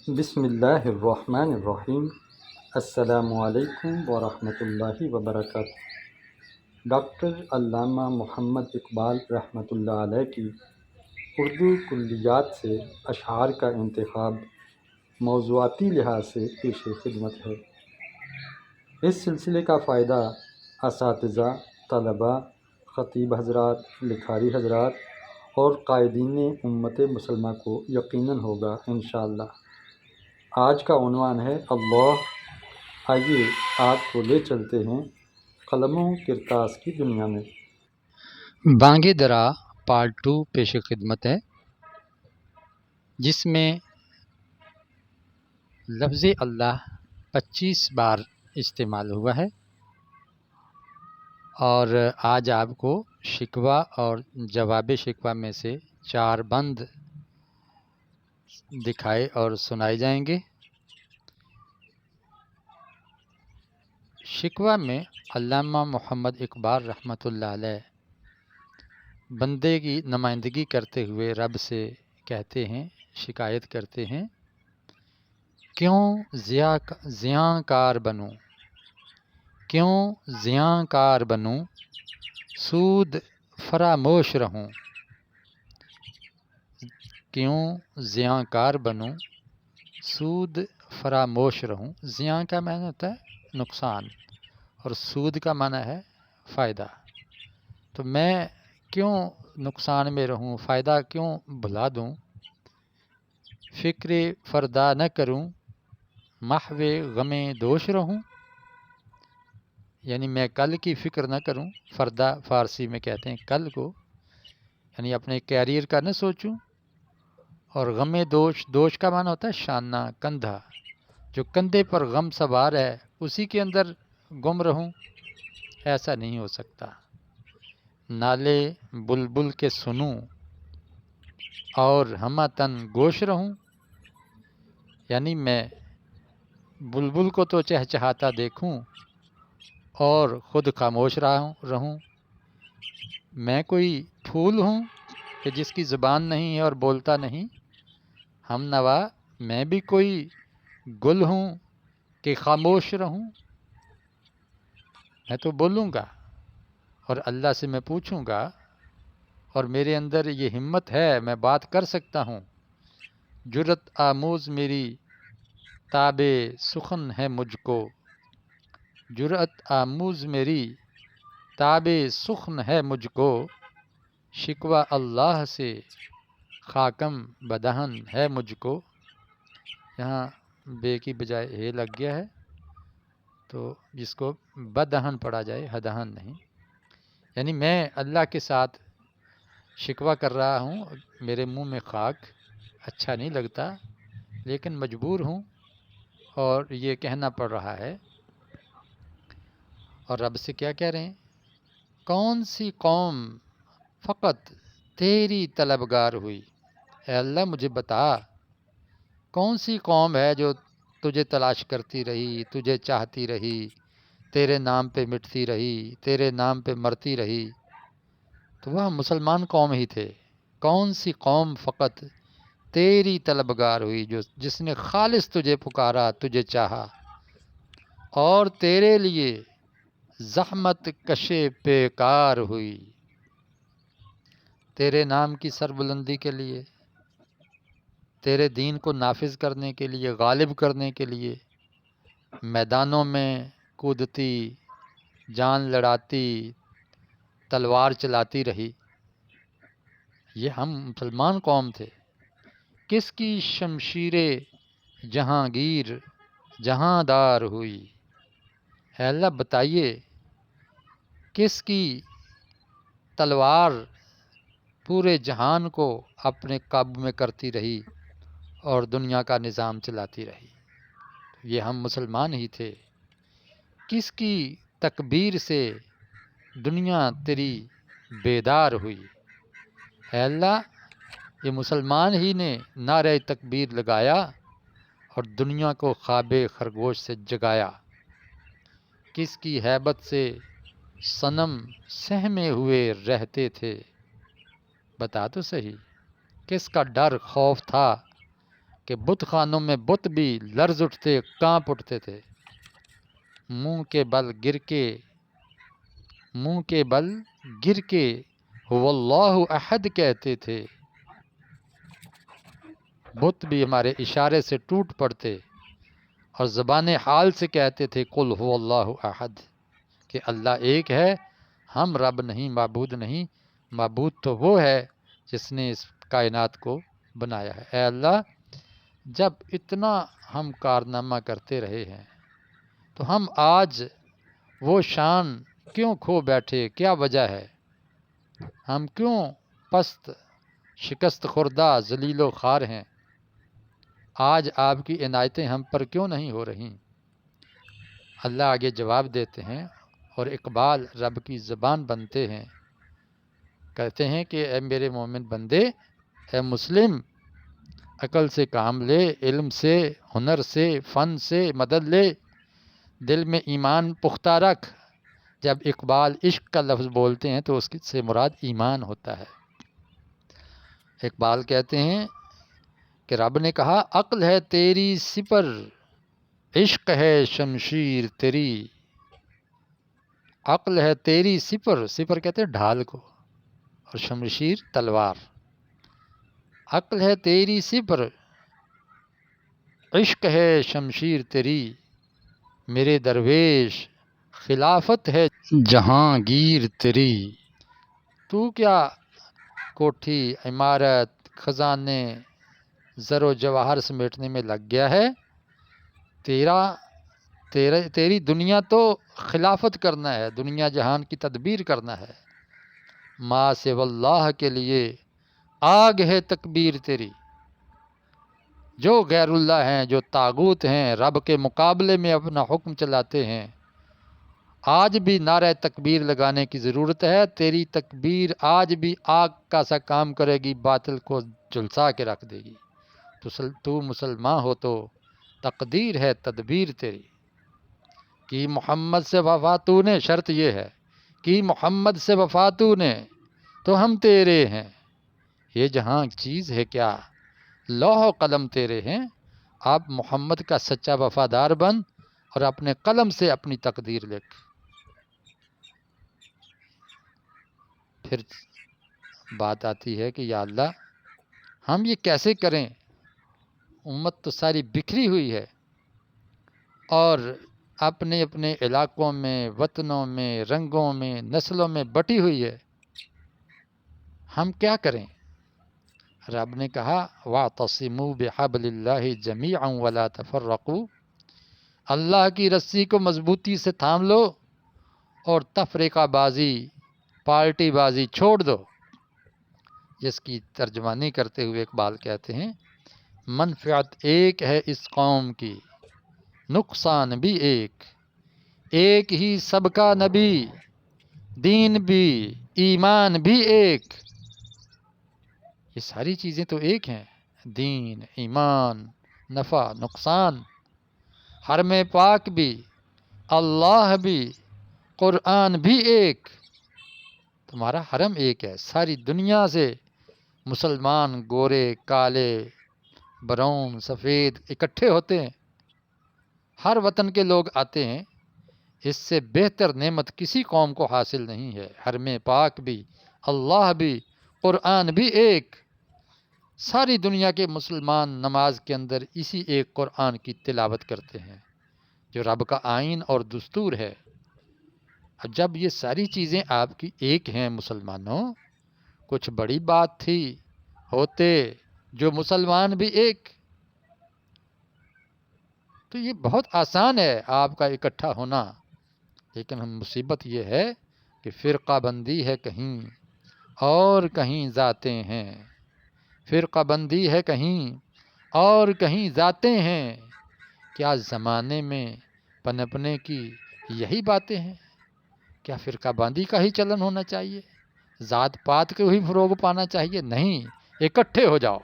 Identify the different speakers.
Speaker 1: بسم اللہ الرحمن الرحیم۔ السلام علیکم ورحمۃ اللہ وبرکاتہ۔ ڈاکٹر علامہ محمد اقبال رحمۃ اللہ علیہ کی اردو کلیات سے اشعار کا انتخاب موضوعاتی لحاظ سے پیش خدمت ہے۔ اس سلسلے کا فائدہ اساتذہ، طلباء، خطیب حضرات، لکھاری حضرات اور قائدین امت مسلمہ کو یقیناً ہوگا انشاءاللہ۔ آج کا عنوان ہے اللہ۔ آئیے آپ کو لے چلتے ہیں قلموں کرتاس کی دنیا میں۔
Speaker 2: بانگ درا پارٹ 2 پیش خدمت ہے، جس میں لفظ اللہ 25 بار استعمال ہوا ہے، اور آج آپ کو شکوہ اور جواب شکوہ میں سے 4 بند دکھائے اور سنائے جائیں گے۔ شکوہ میں علامہ محمد اقبال رحمۃ اللہ علیہ بندے کی نمائندگی کرتے ہوئے رب سے کہتے ہیں، شکایت کرتے ہیں، کیوں زیاں کار بنوں، کیوں زیاں کار بنوں، سود فراموش رہوں، کیوں زیاں کار بنوں، سود فراموش رہوں۔ زیاں کا معنی ہوتا ہے نقصان، اور سود کا معنی ہے فائدہ۔ تو میں کیوں نقصان میں رہوں، فائدہ کیوں بھلا دوں، فکر فردا نہ کروں، محو غم دوش رہوں، یعنی میں کل کی فکر نہ کروں۔ فردا فارسی میں کہتے ہیں کل کو، یعنی اپنے کیریئر کا نہ سوچوں، اور غم دوش کا معنی ہوتا ہے شانہ، کندھا، جو کندھے پر غم سوار ہے اسی کے اندر گم رہوں، ایسا نہیں ہو سکتا۔ نالے بلبل کے سنوں اور ہمہ تن گوش رہوں، یعنی میں بلبل کو تو چہچہاتا دیکھوں اور خود خاموش رہوں۔ میں کوئی پھول ہوں کہ جس کی زبان نہیں ہے اور بولتا نہیں، ہم نوا میں بھی کوئی گل ہوں کہ خاموش رہوں۔ میں تو بولوں گا اور اللہ سے میں پوچھوں گا، اور میرے اندر یہ ہمت ہے، میں بات کر سکتا ہوں۔ جرأت آموز میری تاب سخن ہے مجھ کو، جرأت آموز میری تاب سخن ہے مجھ کو، شکوہ اللہ سے خاکم بدہن ہے مجھ کو۔ یہاں بے کی بجائے ہے لگ گیا ہے، تو جس کو بدہن پڑھا جائے، ہدہن نہیں، یعنی میں اللہ کے ساتھ شکوہ کر رہا ہوں، میرے منہ میں خاک، اچھا نہیں لگتا، لیکن مجبور ہوں اور یہ کہنا پڑ رہا ہے۔ اور رب سے کیا کہہ رہے ہیں؟ کون سی قوم فقط تیری طلبگار ہوئی، اے اللہ مجھے بتا، کون سی قوم ہے جو تجھے تلاش کرتی رہی، تجھے چاہتی رہی، تیرے نام پہ مٹتی رہی، تیرے نام پہ مرتی رہی؟ تو وہ مسلمان قوم ہی تھے۔ کون سی قوم فقط تیری طلبگار ہوئی، جس نے خالص تجھے پکارا، تجھے چاہا، اور تیرے لیے زحمت کشے پیکار ہوئی، تیرے نام کی سربلندی کے لیے، تیرے دین کو نافذ کرنے کے لیے، غالب کرنے کے لیے میدانوں میں کودتی، جان لڑاتی، تلوار چلاتی رہی۔ یہ ہم مسلمان قوم تھے۔ کس کی شمشیر جہانگیر جہاں دار ہوئی، اے اللہ بتائیے، کس کی تلوار پورے جہان کو اپنے قابو میں کرتی رہی اور دنیا کا نظام چلاتی رہی؟ یہ ہم مسلمان ہی تھے۔ کس کی تکبیر سے دنیا تیری بیدار ہوئی، اے اللہ یہ مسلمان ہی نے نعرہ تکبیر لگایا اور دنیا کو خواب خرگوش سے جگایا۔ کس کی ہیبت سے صنم سہمے ہوئے رہتے تھے، بتا تو صحیح، کس کا ڈر خوف تھا کہ بت خانوں میں بت بھی لرز اٹھتے، کانپ اٹھتے تھے، منہ کے بل گر کے هو اللہ احد کہتے تھے، بت بھی ہمارے اشارے سے ٹوٹ پڑتے اور زبان حال سے کہتے تھے قل هو اللہ احد، کہ اللہ ایک ہے، ہم رب نہیں، معبود نہیں، معبود تو وہ ہے جس نے اس کائنات کو بنایا ہے۔ اے اللہ، جب اتنا ہم کارنامہ کرتے رہے ہیں تو ہم آج وہ شان کیوں کھو بیٹھے؟ کیا وجہ ہے؟ ہم کیوں پست، شکست خوردہ، ذلیل و خوار ہیں؟ آج آپ کی عنایتیں ہم پر کیوں نہیں ہو رہی؟ اللہ آگے جواب دیتے ہیں، اور اقبال رب کی زبان بنتے ہیں، کہتے ہیں کہ اے میرے مومن بندے، اے مسلم، عقل سے کام لے، علم سے، ہنر سے، فن سے مدد لے، دل میں ایمان پختہ رکھ۔ جب اقبال عشق کا لفظ بولتے ہیں تو اس سے مراد ایمان ہوتا ہے۔ اقبال کہتے ہیں کہ رب نے کہا عقل ہے تیری سپر، عشق ہے شمشیر تیری۔ عقل ہے تیری سپر، سپر کہتے ہیں ڈھال کو، اور شمشیر تلوار۔ عقل ہے تیری سپر، عشق ہے شمشیر تیری، میرے درویش خلافت ہے جہانگیر تیری۔ تو کیا کوٹھی، عمارت، خزانے، زر و جواہر سمیٹنے میں لگ گیا ہے؟ تیری دنیا تو خلافت کرنا ہے، دنیا جہان کی تدبیر کرنا ہے۔ ما سوی اللہ کے لیے آگ ہے تکبیر تیری۔ جو غیر اللہ ہیں، جو طاغوت ہیں، رب کے مقابلے میں اپنا حکم چلاتے ہیں، آج بھی نعرہ تکبیر لگانے کی ضرورت ہے۔ تیری تکبیر آج بھی آگ کا سا کام کرے گی، باطل کو جھلسا کے رکھ دے گی۔ تو مسلمان ہو تو تقدیر ہے تدبیر تیری، کہ محمد سے وفا تو نے، شرط یہ ہے کہ محمد سے وفا تو نے، تو ہم تیرے ہیں۔ یہ جہاں چیز ہے کیا، لوح و قلم تیرے ہیں۔ آپ محمد کا سچا وفادار بن اور اپنے قلم سے اپنی تقدیر لکھ۔ پھر بات آتی ہے کہ یا اللہ، ہم یہ کیسے کریں؟ امت تو ساری بکھری ہوئی ہے اور اپنے اپنے علاقوں میں، وطنوں میں، رنگوں میں، نسلوں میں بٹی ہوئی ہے، ہم کیا کریں؟ رب نے کہا وَاعْتَصِمُوا بِحَبْلِ اللَّهِ جَمِيعًا وَلَا تَفَرَّقُوا، اللہ کی رسی کو مضبوطی سے تھام لو اور تفریقہ بازی، پارٹی بازی چھوڑ دو۔ جس کی ترجمانی کرتے ہوئے اقبال کہتے ہیں منفعت ایک ہے اس قوم کی، نقصان بھی ایک ہی سب کا نبی، دین بھی ایمان بھی ایک۔ یہ ساری چیزیں تو ایک ہیں، دین، ایمان، نفع، نقصان، حرم پاک بھی، اللہ بھی، قرآن بھی ایک۔ تمہارا حرم ایک ہے، ساری دنیا سے مسلمان گورے، کالے، براؤن، سفید اکٹھے ہوتے ہیں، ہر وطن کے لوگ آتے ہیں۔ اس سے بہتر نعمت کسی قوم کو حاصل نہیں ہے۔ حرم پاک بھی، اللہ بھی، قرآن بھی ایک۔ ساری دنیا کے مسلمان نماز کے اندر اسی ایک قرآن کی تلاوت کرتے ہیں جو رب کا آئین اور دستور ہے۔ اب جب یہ ساری چیزیں آپ کی ایک ہیں مسلمانوں، کچھ بڑی بات تھی ہوتے جو مسلمان بھی ایک، تو یہ بہت آسان ہے آپ کا اکٹھا ہونا۔ لیکن ہم مصیبت یہ ہے کہ فرقہ بندی ہے کہیں اور کہیں ذاتیں ہیں، فرقہ بندی ہے کہیں اور کہیں ذاتیں ہیں۔ کیا زمانے میں پنپنے کی یہی باتیں ہیں؟ کیا فرقہ بندی کا ہی چلن ہونا چاہیے؟ ذات پات کو ہی فروغ پانا چاہیے؟ نہیں، اکٹھے ہو جاؤ۔